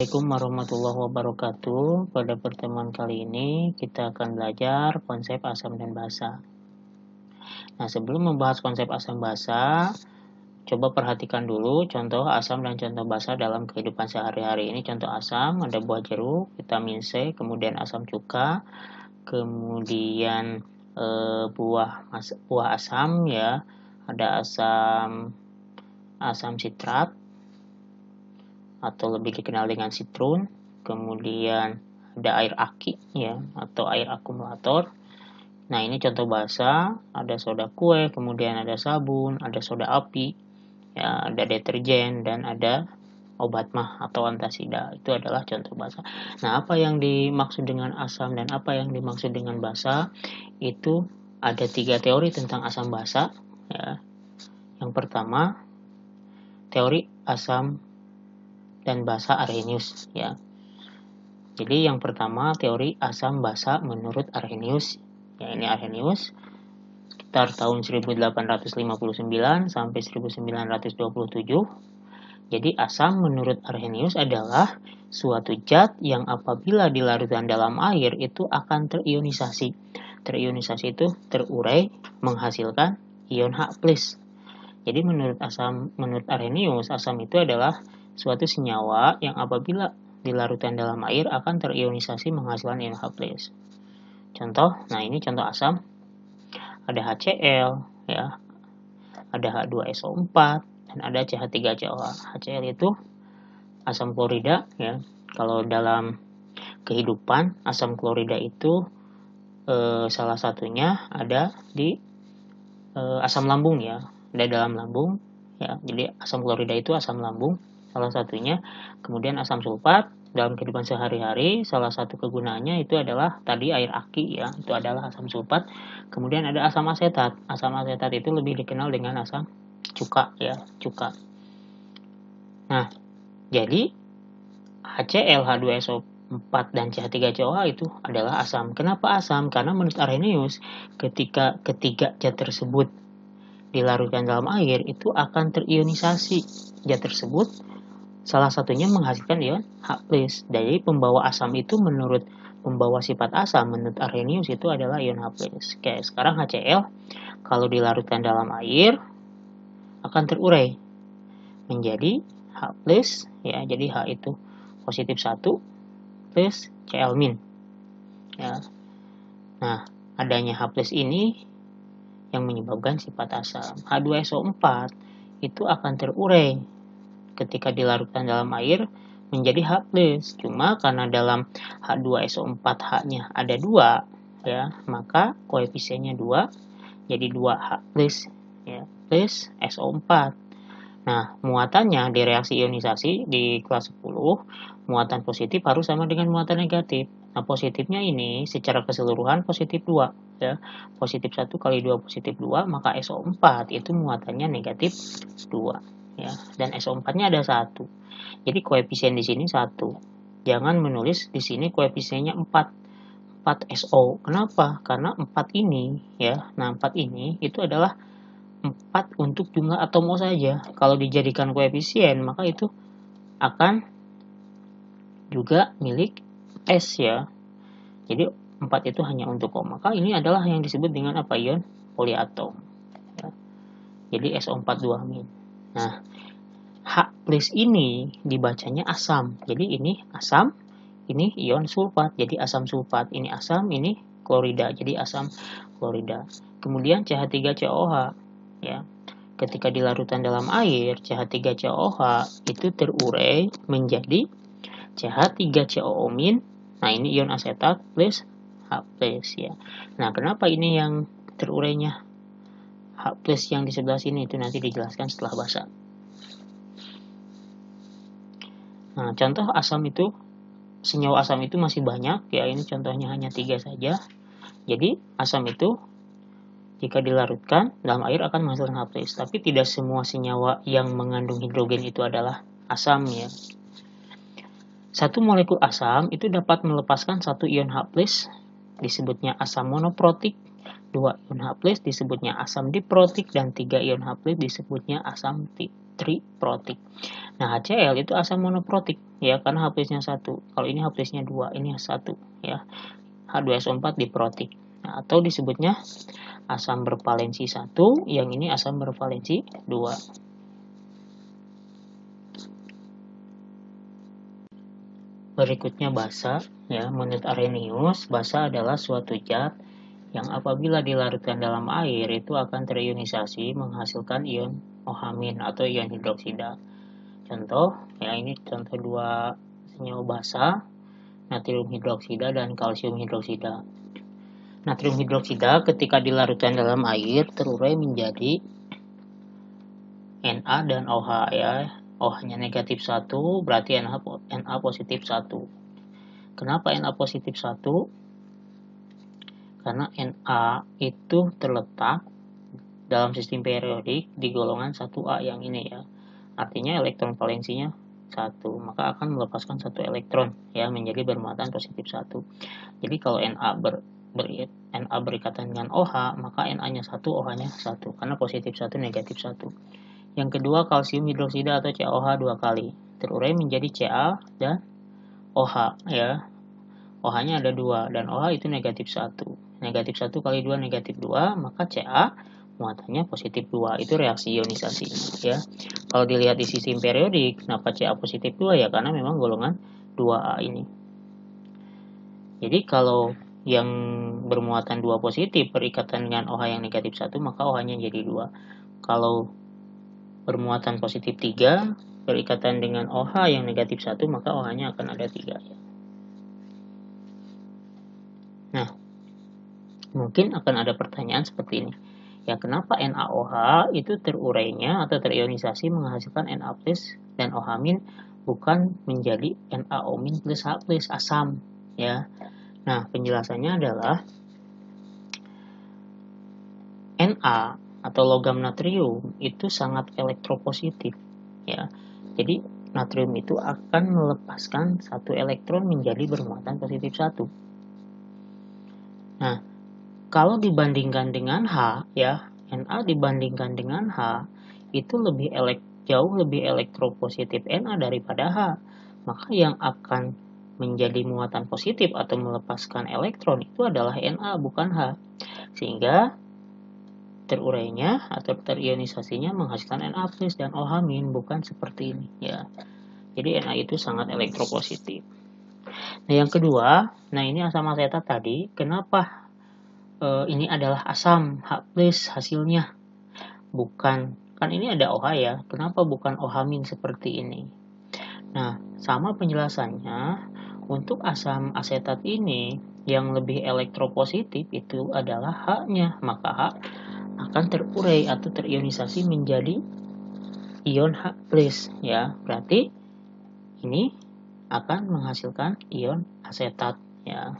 Assalamualaikum warahmatullahi wabarakatuh. Pada pertemuan kali ini kita akan belajar konsep asam dan basa. Nah, sebelum membahas konsep asam basa, coba perhatikan dulu contoh asam dan contoh basa dalam kehidupan sehari-hari. Ini contoh asam, ada buah jeruk, vitamin C, kemudian asam cuka, kemudian buah asam ya, ada asam sitrat atau lebih dikenal dengan sitrun, kemudian ada air aki ya atau air akumulator. Nah, ini contoh basa, ada soda kue, kemudian ada sabun, ada soda api, ya, ada deterjen dan ada obat mah atau antasida. Itu adalah contoh basa. Nah, apa yang dimaksud dengan asam dan apa yang dimaksud dengan basa? Itu ada 3 teori tentang asam basa ya. Yang pertama, teori asam dan basa Arrhenius ya. Jadi yang pertama teori asam basa menurut Arrhenius. Ya, ini Arrhenius sekitar tahun 1859 sampai 1927. Jadi asam menurut Arrhenius adalah suatu zat yang apabila dilarutkan dalam air itu akan terionisasi. Terionisasi itu terurai menghasilkan ion H+. Jadi menurut Arrhenius, asam itu adalah suatu senyawa yang apabila dilarutkan dalam air akan terionisasi menghasilkan ion H+. Contoh, nah ini contoh asam. Ada HCl ya. Ada H2SO4 dan ada CH3COA. HCl itu asam klorida ya. Kalau dalam kehidupan asam klorida itu salah satunya ada di asam lambung ya. Ada dalam lambung ya. Jadi asam klorida itu asam lambung salah satunya. Kemudian asam sulfat dalam kehidupan sehari-hari salah satu kegunaannya itu adalah tadi air aki ya, itu adalah asam sulfat. Kemudian ada asam asetat. Asam asetat itu lebih dikenal dengan asam cuka ya, cuka. Nah, jadi HCl, H2SO4 dan CH3COA itu adalah asam. Kenapa asam? Karena menurut Arrhenius ketika ketiga zat tersebut dilarutkan dalam air itu akan terionisasi. Zat tersebut salah satunya menghasilkan ion H+. Jadi pembawa asam itu menurut pembawa sifat asam menurut Arrhenius itu adalah ion H+. Oke, sekarang HCl kalau dilarutkan dalam air akan terurai menjadi H+, ya. Jadi H itu positif 1 plus Cl-. Ya. Nah, adanya H+ ini yang menyebabkan sifat asam. H2SO4 itu akan terurai ketika dilarutkan dalam air menjadi H+. Cuma karena dalam H2SO4 H-nya ada 2 ya, maka koefisiennya 2 jadi 2H+ ya, plus SO4. Nah, muatannya di reaksi ionisasi di kelas 10, muatan positif harus sama dengan muatan negatif. Nah, positifnya ini secara keseluruhan positif 2 ya. Positif 1 kali 2 positif 2, maka SO4 itu muatannya negatif 2 ya. Dan SO4-nya ada 1. Jadi koefisien di sini 1. Jangan menulis di sini koefisiennya 4. 4SO. Kenapa? Karena 4 ini ya. Nah, 4 ini itu adalah 4 untuk jumlah atom O saja. Kalau dijadikan koefisien, maka itu akan juga milik S ya. Jadi 4 itu hanya untuk O. Maka ini adalah yang disebut dengan apa? Ion poliatom. Ya. Jadi SO42-. Nah, H+ ini dibacanya asam. Jadi ini asam, ini ion sulfat. Jadi asam sulfat. Ini asam, ini klorida. Jadi asam klorida. Kemudian CH3COH ya. Ketika dilarutkan dalam air, CH3COH itu terurai menjadi CH3COO-. Nah, ini ion asetat plus H+ ya. Nah, kenapa ini yang terurainya H+ yang di sebelah sini itu nanti dijelaskan setelah basa. Nah, contoh asam itu, senyawa asam itu masih banyak ya. Ini contohnya hanya 3 saja. Jadi, asam itu jika dilarutkan dalam air akan menghasilkan H+. Tapi tidak semua senyawa yang mengandung hidrogen itu adalah asam ya. Satu molekul asam itu dapat melepaskan 1 ion H+, disebutnya asam monoprotik, 2 ion H+ disebutnya asam diprotik, dan 3 ion H+ disebutnya asam triprotik. Nah, HCl itu asam monoprotik ya, karena H+-nya 1. Kalau ini H+-nya 2, ini 1 ya. H2SO4 diprotik. Nah, atau disebutnya asam bervalensi 1, yang ini asam bervalensi 2. Berikutnya basa ya. Menurut Arrhenius, basa adalah suatu zat yang apabila dilarutkan dalam air itu akan terionisasi menghasilkan ion OH- atau ion hidroksida. Contoh ya, ini contoh dua senyawa basa, natrium hidroksida dan kalsium hidroksida. Natrium hidroksida ketika dilarutkan dalam air terurai menjadi Na dan OH ya. OH-nya negatif 1 berarti Na positif 1. Kenapa Na positif 1? Karena Na itu terletak dalam sistem periodik di golongan 1A yang ini ya. Artinya elektron valensinya 1, maka akan melepaskan 1 elektron ya, menjadi bermuatan positif 1. Jadi kalau Na berikatan dengan OH, maka Na-nya 1, OH-nya 1, karena positif 1, negatif 1. Yang kedua, kalsium hidroksida atau CaOH 2 kali. Terurai menjadi Ca dan OH ya. OH-nya ada 2 dan OH itu negatif 1. Negatif 1 kali 2 negatif 2, maka Ca muatannya positif 2. Itu reaksi ionisasi ya. Kalau dilihat di sistem periodik, kenapa Ca positif 2 ya? Karena memang golongan 2A ini. Jadi kalau yang bermuatan 2 positif berikatan dengan OH yang negatif 1, maka OH-nya jadi 2. Kalau bermuatan positif 3 berikatan dengan OH yang negatif 1, maka OH-nya akan ada 3 ya. Nah, mungkin akan ada pertanyaan seperti ini. Ya, kenapa NaOH itu terurainya atau terionisasi menghasilkan Na+ dan OH- bukan menjadi NaO- plus H+ asam ya. Nah, penjelasannya adalah Na atau logam natrium itu sangat elektropositif ya. Jadi natrium itu akan melepaskan 1 elektron menjadi bermuatan positif 1. Nah, kalau dibandingkan dengan H ya, Na dibandingkan dengan H itu jauh lebih elektropositif Na daripada H. Maka yang akan menjadi muatan positif atau melepaskan elektron itu adalah Na, bukan H. Sehingga terurainya atau terionisasinya menghasilkan Na+ dan OH- bukan seperti ini ya. Jadi Na itu sangat elektropositif. Nah, yang kedua, ini asam asetat tadi, kenapa ini adalah asam H+ hasilnya? Bukan, kan ini ada OH ya, kenapa bukan OH- seperti ini? Nah, sama penjelasannya, untuk asam asetat ini yang lebih elektropositif itu adalah H-nya, maka H akan terurai atau terionisasi menjadi ion H+ ya. Berarti ini akan menghasilkan ion asetat ya.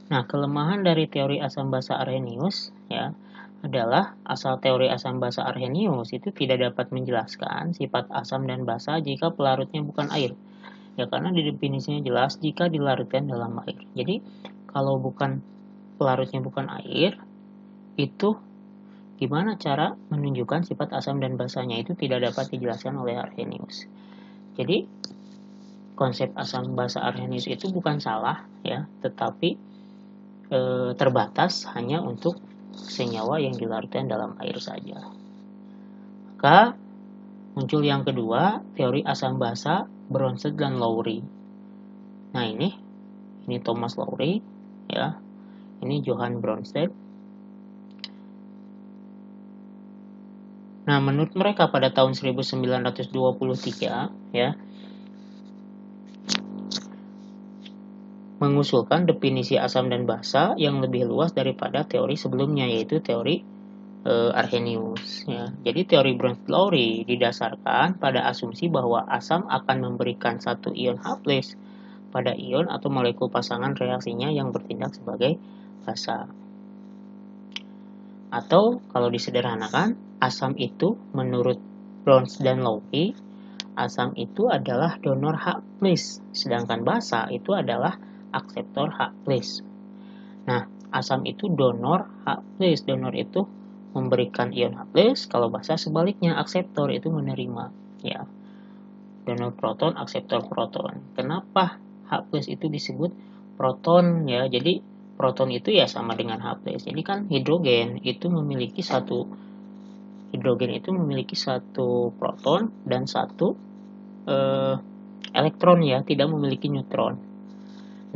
Nah, kelemahan dari teori asam basa Arrhenius ya adalah asal teori asam basa Arrhenius itu tidak dapat menjelaskan sifat asam dan basa jika pelarutnya bukan air. Ya, karena di definisinya jelas jika dilarutkan dalam air. Jadi, kalau pelarutnya bukan air, itu gimana cara menunjukkan sifat asam dan basanya itu tidak dapat dijelaskan oleh Arrhenius. Jadi, konsep asam basa Arrhenius itu bukan salah ya, tetapi terbatas hanya untuk senyawa yang dilarutkan dalam air saja. Maka muncul yang kedua, teori asam basa Bronsted dan Lowry. Nah, ini Thomas Lowry ya. Ini Johann Bronsted. Nah, menurut mereka pada tahun 1923 ya, mengusulkan definisi asam dan basa yang lebih luas daripada teori sebelumnya, yaitu teori Arrhenius ya. Jadi teori Bronsted-Lowry didasarkan pada asumsi bahwa asam akan memberikan 1 ion H+ pada ion atau molekul pasangan reaksinya yang bertindak sebagai basa. Atau kalau disederhanakan, asam itu menurut Bronsted dan Lowry, asam itu adalah donor H+, sedangkan basa itu adalah akseptor H+. Nah, asam itu donor H+, donor itu memberikan ion H+, kalau basa sebaliknya akseptor itu menerima, ya. Donor proton, akseptor proton. Kenapa H+ itu disebut proton, ya? Jadi proton itu ya sama dengan H+. Jadi kan hidrogen itu memiliki satu proton dan satu elektron, ya, tidak memiliki neutron.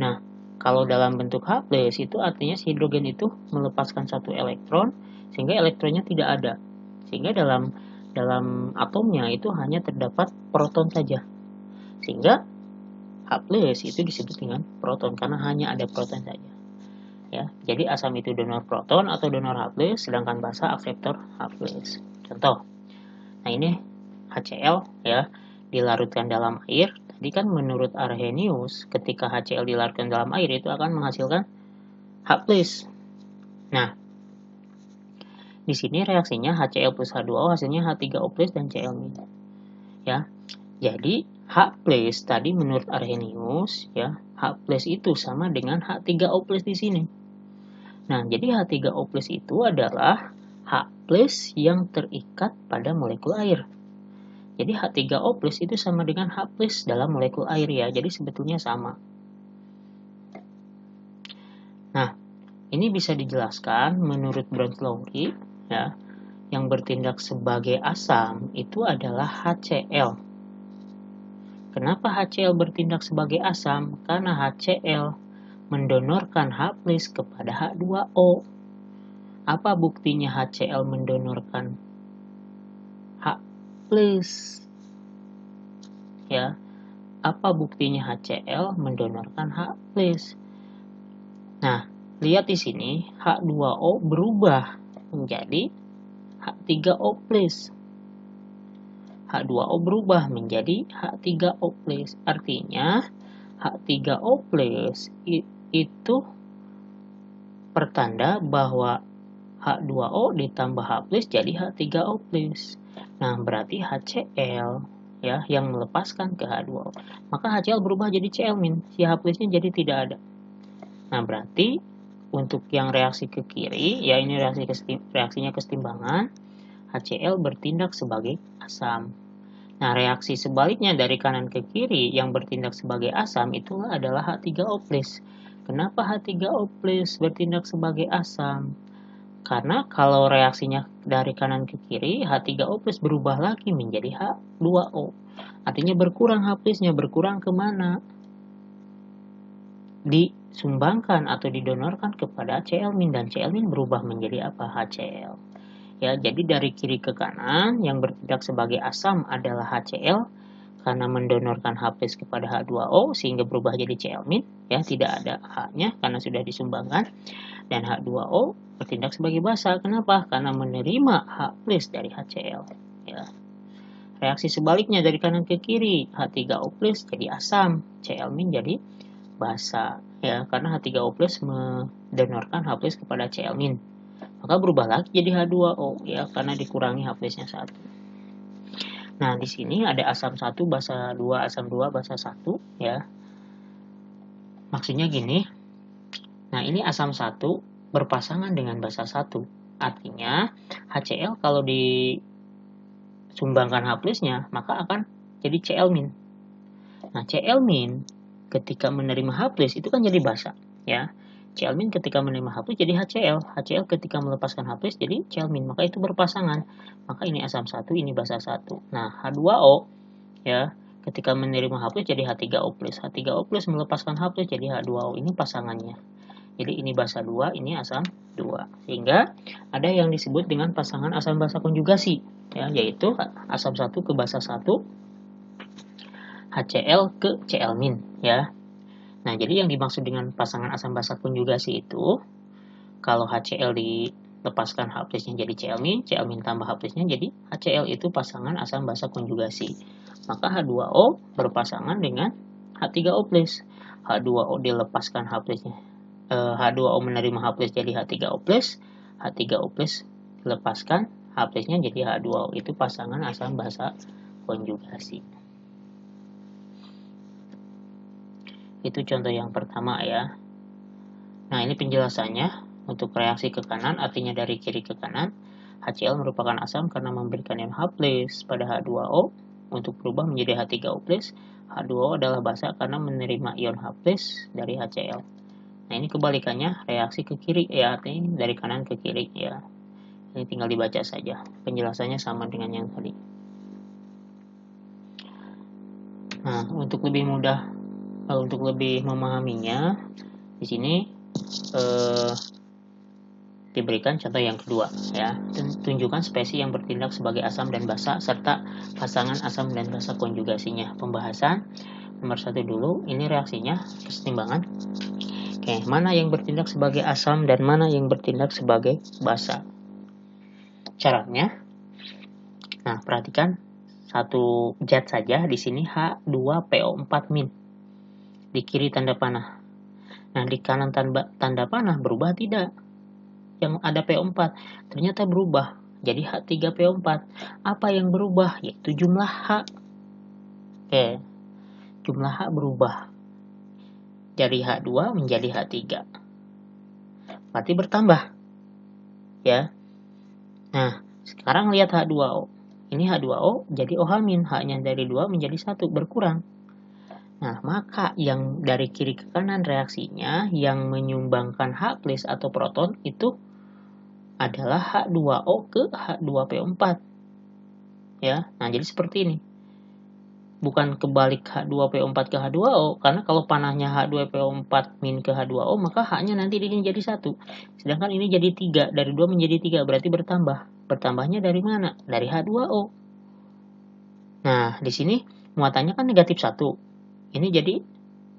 Nah, kalau dalam bentuk H+, itu artinya si hidrogen itu melepaskan satu elektron sehingga elektronnya tidak ada. Sehingga dalam atomnya itu hanya terdapat proton saja. Sehingga H+ itu disebut dengan proton karena hanya ada proton saja. Ya, jadi asam itu donor proton atau donor H+, sedangkan basa akseptor H+. Contoh. Nah, ini HCl, ya, dilarutkan dalam air. Tadi kan menurut Arrhenius, ketika HCl dilarutkan dalam air itu akan menghasilkan H+. Nah, di sini reaksinya HCl plus H2O hasilnya H3O+ dan Cl-. Ya. Jadi H+ tadi menurut Arrhenius, ya, H+ itu sama dengan H3O+ di sini. Nah, jadi H3O+ itu adalah H+ yang terikat pada molekul air. Jadi H3O+ itu sama dengan H+ dalam molekul air, ya. Jadi sebetulnya sama. Nah, ini bisa dijelaskan menurut Bronsted-Lowry, ya. Yang bertindak sebagai asam itu adalah HCl. Kenapa HCl bertindak sebagai asam? Karena HCl mendonorkan H+ kepada H2O. Apa buktinya HCl mendonorkan H+? Ya, apa buktinya HCl mendonorkan H+? Nah, lihat di sini H2O berubah menjadi H3O+. H2O berubah menjadi H3O+. Artinya H3O+ itu pertanda bahwa H2O ditambah H+ jadi H3O+. Nah, berarti HCl, ya, yang melepaskan ke H2O. Maka HCl berubah jadi Cl-, si H+-nya jadi tidak ada. Nah, berarti untuk yang reaksi ke kiri, ya, ini reaksinya kesetimbangan, HCl bertindak sebagai asam. Nah, reaksi sebaliknya dari kanan ke kiri yang bertindak sebagai asam itu adalah H3O+. Kenapa H3O+ bertindak sebagai asam? Karena kalau reaksinya dari kanan ke kiri, H3O+ berubah lagi menjadi H2O. Artinya berkurang H+-nya, berkurang kemana? Disumbangkan atau didonorkan kepada Cl- dan Cl- berubah menjadi apa? HCl. Ya, jadi dari kiri ke kanan yang bertindak sebagai asam adalah HCl karena mendonorkan H+ kepada H2O sehingga berubah jadi Cl-, ya, tidak ada H-nya karena sudah disumbangkan, dan H2O bertindak sebagai basa. Kenapa? Karena menerima H+ dari HCl, ya. Reaksi sebaliknya dari kanan ke kiri, H3O+ jadi asam, Cl- jadi basa, ya, karena H3O+ mendonorkan H+ kepada Cl-, maka berubah lagi jadi H2O, ya, karena dikurangi H+-nya 1. Nah, di sini ada asam 1, basa 2, asam 2, basa 1, ya. Maksudnya gini. Nah, ini asam 1 berpasangan dengan basa 1. Artinya HCl kalau disumbangkan H+-nya, maka akan jadi Cl-. Nah, Cl- ketika menerima H+ itu kan jadi basa, ya. Cl- ketika menerima H+ jadi HCl. HCl ketika melepaskan H+ jadi Cl-, maka itu berpasangan. Maka ini asam 1, ini basa 1. Nah, H2O, ya, ketika menerima H+ jadi H3O+. H3O+ melepaskan H+ jadi H2O. Ini pasangannya. Jadi ini basa 2, ini asam 2. Sehingga ada yang disebut dengan pasangan asam basa konjugasi, ya, yaitu asam 1 ke basa 1, HCl ke Cl-, ya. Nah, jadi yang dimaksud dengan pasangan asam basa konjugasi itu, kalau HCl dilepaskan H+-nya jadi Cl-, Cl- tambah H+-nya jadi HCl, itu pasangan asam basa konjugasi. Maka H2O berpasangan dengan H3O+. H2O dilepaskan H+-nya. H2O menerima H+ jadi H3O+, H3O+ dilepaskan H+-nya jadi H2O. Itu pasangan asam basa konjugasi. Itu contoh yang pertama, ya. Nah, ini penjelasannya. Untuk reaksi ke kanan, artinya dari kiri ke kanan, HCl merupakan asam karena memberikan ion H+ pada H2O untuk berubah menjadi H3O+. H2O adalah basa karena menerima ion H+ dari HCl. Nah, ini kebalikannya, reaksi ke kiri ya, artinya dari kanan ke kiri ya. Ini tinggal dibaca saja. Penjelasannya sama dengan yang tadi. Nah, untuk lebih mudah, untuk lebih memahaminya, di sini diberikan contoh yang kedua ya. Tunjukkan spesies yang bertindak sebagai asam dan basa serta pasangan asam dan basa konjugasinya. Pembahasan nomor 1 dulu, ini reaksinya kesetimbangan. Oke, mana yang bertindak sebagai asam dan mana yang bertindak sebagai basa? Caranya, nah perhatikan satu zat saja di sini H2PO4-. Di kiri tanda panah. Nah, di kanan tanda panah berubah tidak? Yang ada PO4 ternyata berubah jadi H3PO4. Apa yang berubah? Yaitu jumlah H. Oke, jumlah H berubah dari H2 menjadi H3. Berarti bertambah ya. Nah, sekarang lihat H2O. Ini H2O jadi OH-, H-nya dari 2 menjadi 1, berkurang. Nah, maka yang dari kiri ke kanan reaksinya yang menyumbangkan H+ atau proton itu adalah H2O ke H2PO4. Ya, nah jadi seperti ini. Bukan kebalik H2PO4 ke H2O, karena kalau panahnya H2PO4- ke H2O, maka H-nya nanti ini jadi 1. Sedangkan ini jadi 3, dari 2 menjadi 3, berarti bertambah. Bertambahnya dari mana? Dari H2O. Nah, di sini muatannya kan negatif 1. Ini jadi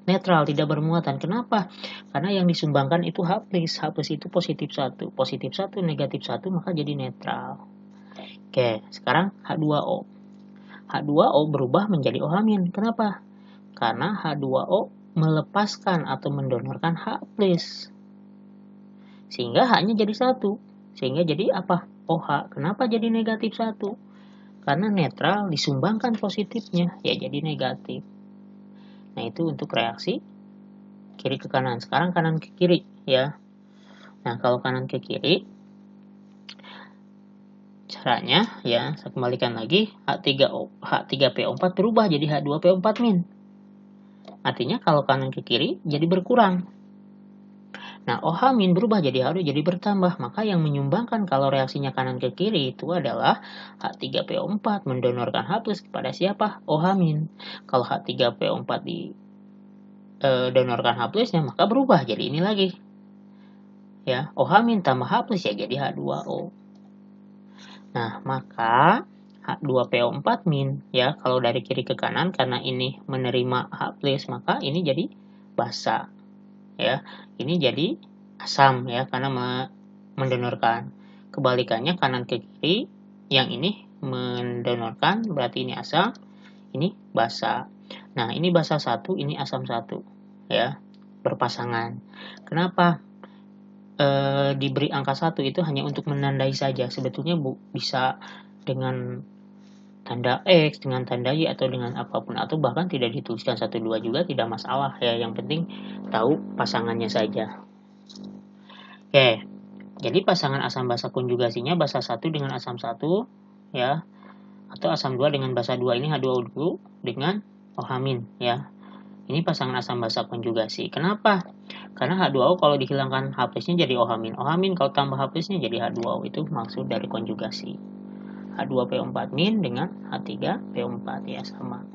netral, tidak bermuatan. Kenapa? Karena yang disumbangkan itu H+. H+ itu positif 1. Positif 1, negatif 1, maka jadi netral. Oke, sekarang H2O. H2O berubah menjadi OH-. Kenapa? Karena H2O melepaskan atau mendonorkan H+. Sehingga H-nya jadi 1. Sehingga jadi apa? OH. Kenapa jadi negatif 1? Karena netral disumbangkan positifnya, ya jadi negatif. Nah, itu untuk reaksi kiri ke kanan. Sekarang kanan ke kiri ya. Nah, kalau kanan ke kiri, caranya ya, saya kembalikan lagi, H3PO4 berubah jadi H2PO4-. Artinya kalau kanan ke kiri jadi berkurang. Nah, OH- berubah jadi H2 jadi bertambah. Maka yang menyumbangkan kalau reaksinya kanan ke kiri itu adalah H3PO4 mendonorkan H+ kepada siapa? OH-. Kalau H3PO4 donorkan H+-nya, maka berubah jadi ini lagi. Ya, OH- tambah H+ ya jadi H2O. Nah, maka H2PO4- ya, kalau dari kiri ke kanan karena ini menerima H+, maka ini jadi basa. Ya, ini jadi asam ya karena mendonorkan. Kebalikannya kanan ke kiri, yang ini mendonorkan berarti ini asam, ini basa. Nah, ini basa 1, ini asam 1 ya, berpasangan. Kenapa diberi angka 1 itu hanya untuk menandai saja. Sebetulnya bisa dengan tanda X, dengan tanda Y, atau dengan apapun, atau bahkan tidak dituliskan 1, 2 juga tidak masalah ya, yang penting tahu pasangannya saja. Oke, jadi pasangan asam basa konjugasinya basa 1 dengan asam 1 ya, atau asam 2 dengan basa 2, ini H2O dulu dengan OH- ya. Ini pasangan asam basa konjugasi. Kenapa? Karena H2O kalau dihilangkan H+-nya jadi OH-. OH- kalau tambah H+-nya jadi H2O, itu maksud dari konjugasi. H2PO4- dengan H3PO4 ya, sama.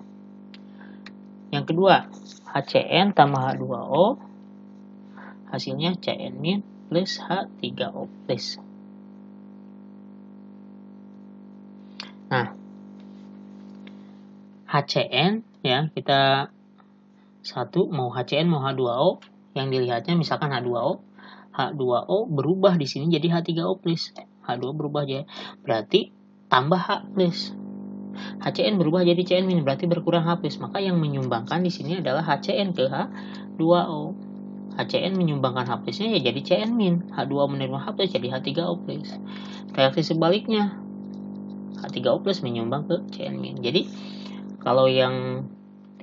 Yang kedua, HCN tambah H2O, hasilnya Cn- plus H3O+. Nah, HCN ya, kita satu mau HCN mau H2O, yang dilihatnya misalkan H2O, H2O berubah di sini jadi H3O+. H2 berubah jadi, berarti tambah H+. HCN berubah jadi Cn-, berarti berkurang H+. Maka yang menyumbangkan di sini adalah HCN ke H2O. HCN menyumbangkan H+-nya ya jadi Cn-. H2O menerima H+ jadi H3O+. Reaksi sebaliknya, H3O+ menyumbang ke Cn-. Jadi kalau yang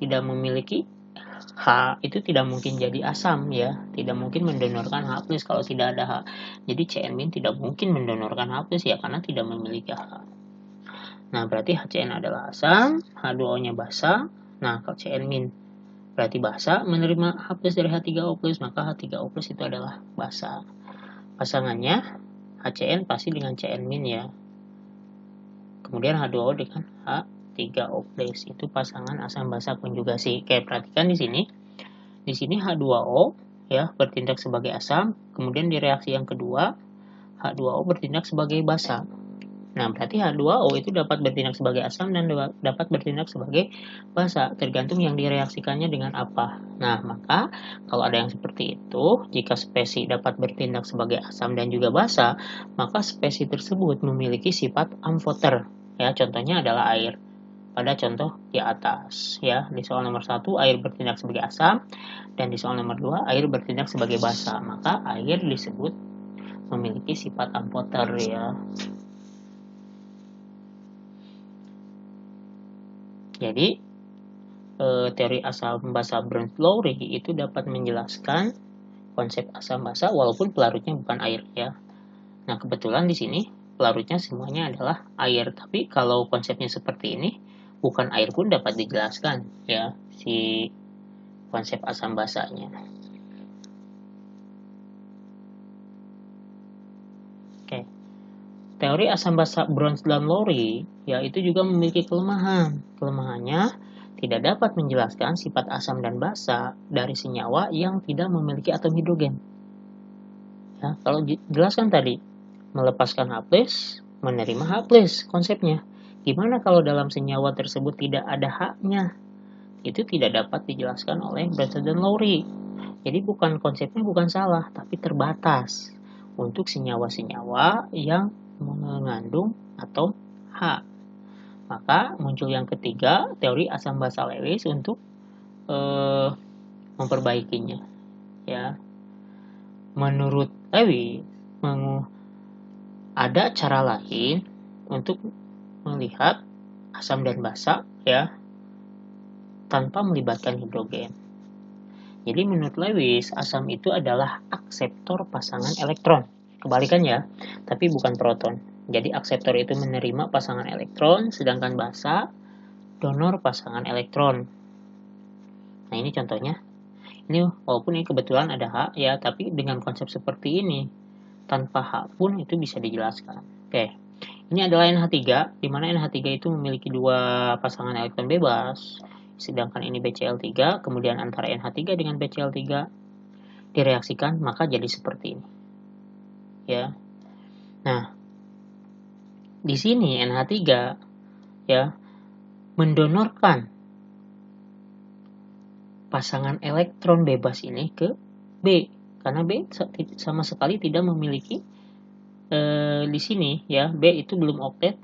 tidak memiliki H itu tidak mungkin jadi asam ya, tidak mungkin mendonorkan H+ kalau tidak ada H. Jadi CN- tidak mungkin mendonorkan H+ ya karena tidak memiliki H. Nah, berarti HCN adalah asam, H2O-nya basa. Nah, kalau CN- berarti basa menerima H+ dari H3O+, maka H3O+ itu adalah basa. Pasangannya HCN pasti dengan CN- ya. Kemudian H2O dengan H3O+. Itu pasangan asam basa konjugasi. Oke, perhatikan di sini. Di sini H2O ya bertindak sebagai asam, kemudian di reaksi yang kedua H2O bertindak sebagai basa. Nah, berarti H2O itu dapat bertindak sebagai asam dan dapat bertindak sebagai basa, tergantung yang direaksikannya dengan apa. Nah, maka kalau ada yang seperti itu, jika spesi dapat bertindak sebagai asam dan juga basa, maka spesi tersebut memiliki sifat amfoter. Ya, contohnya adalah air. Pada contoh di atas ya, di soal nomor 1 air bertindak sebagai asam dan di soal nomor 2 air bertindak sebagai basa, maka air disebut memiliki sifat amfoter ya. Jadi teori asam basa Brundtland-Lowry itu dapat menjelaskan konsep asam basa walaupun pelarutnya bukan air ya. Nah, kebetulan di sini pelarutnya semuanya adalah air, tapi kalau konsepnya seperti ini bukan air pun dapat dijelaskan ya si konsep asam basanya. Oke. Teori asam basa Brundtland-Lowry ya itu juga memiliki kelemahan. Kelemahannya tidak dapat menjelaskan sifat asam dan basa dari senyawa yang tidak memiliki atom hidrogen. Ya, kalau jelaskan tadi melepaskan H+, menerima H+, konsepnya. Gimana kalau dalam senyawa tersebut tidak ada H-nya? Itu tidak dapat dijelaskan oleh Brundtland-Lowry. Jadi konsepnya bukan salah, tapi terbatas untuk senyawa-senyawa yang mengandung atom H. Maka muncul yang ketiga, teori asam basa Lewis untuk memperbaikinya. Ya, menurut Lewis, ada cara lain untuk melihat asam dan basa ya tanpa melibatkan hidrogen. Jadi menurut Lewis, asam itu adalah akseptor pasangan elektron. Kebalikannya, tapi bukan proton. Jadi akseptor itu menerima pasangan elektron, sedangkan basa donor pasangan elektron. Nah, ini contohnya. Ini walaupun ini kebetulan ada H ya, tapi dengan konsep seperti ini, tanpa H pun itu bisa dijelaskan. Oke. Ini adalah NH3, di mana NH3 itu memiliki dua pasangan elektron bebas, sedangkan ini BCl3, kemudian antara NH3 dengan BCl3 direaksikan, maka jadi seperti ini. Ya. Nah, di sini NH3 ya mendonorkan pasangan elektron bebas ini ke B, karena B sama sekali tidak memiliki di sini ya, B itu belum oktet,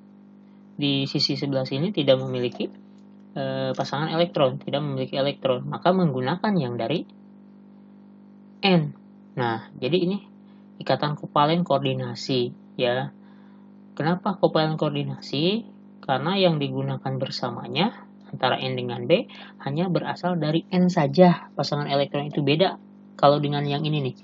di sisi sebelah sini tidak memiliki pasangan elektron, tidak memiliki elektron, maka menggunakan yang dari N. Nah, jadi ini ikatan kovalen koordinasi ya. Kenapa kovalen koordinasi? Karena yang digunakan bersamanya antara N dengan B hanya berasal dari N saja, pasangan elektron itu beda. Kalau dengan yang ini nih,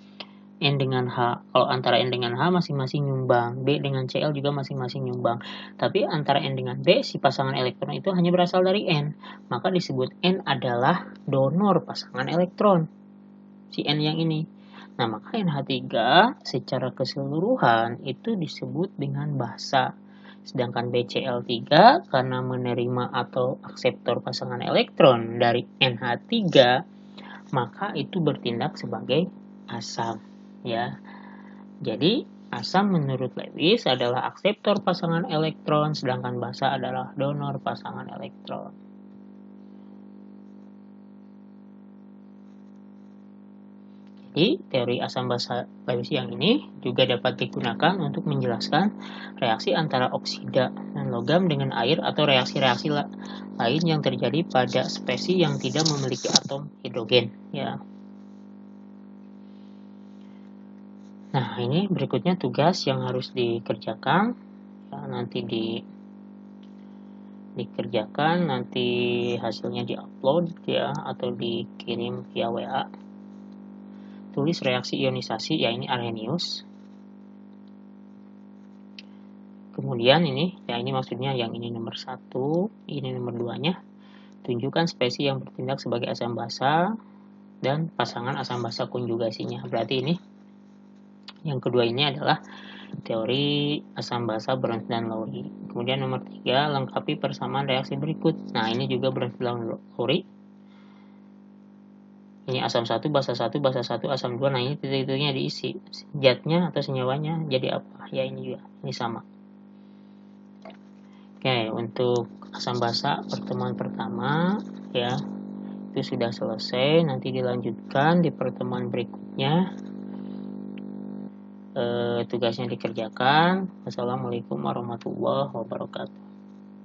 N dengan H. Kalau antara N dengan H masing-masing nyumbang, B dengan Cl juga masing-masing nyumbang. Tapi antara N dengan B, si pasangan elektron itu hanya berasal dari N. Maka disebut N adalah donor pasangan elektron. Si N yang ini. Nah, maka NH3 secara keseluruhan itu disebut dengan basa. Sedangkan BCl3 karena menerima atau akseptor pasangan elektron dari NH3, maka itu bertindak sebagai asam. Ya, jadi asam menurut Lewis adalah akseptor pasangan elektron, sedangkan basa adalah donor pasangan elektron. Jadi teori asam basa Lewis yang ini juga dapat digunakan untuk menjelaskan reaksi antara oksida dan logam dengan air atau reaksi-reaksi lain yang terjadi pada spesies yang tidak memiliki atom hidrogen. Ya. Nah, ini berikutnya tugas yang harus dikerjakan. Ya, nanti di dikerjakan, nanti hasilnya diupload ya, atau dikirim via WA. Tulis reaksi ionisasi, ya ini Arrhenius. Kemudian ini, ya ini maksudnya yang ini nomor 1, ini nomor 2-nya. Tunjukkan spesies yang bertindak sebagai asam basa dan pasangan asam basa konjugasinya. Berarti ini yang kedua ini adalah teori asam basa Burns dan Lowry. Kemudian nomor 3, lengkapi persamaan reaksi berikut. Nah, ini juga Burns dan Lowry. Ini asam 1, basa 1, basa 1, asam 2. Nah, ini titik-titiknya diisi. Zatnya atau senyawanya jadi apa? Ya, ini juga. Ini sama. Oke, untuk asam basa pertemuan pertama ya, itu sudah selesai. Nanti dilanjutkan di pertemuan berikutnya. Tugasnya dikerjakan. Wassalamualaikum warahmatullahi wabarakatuh.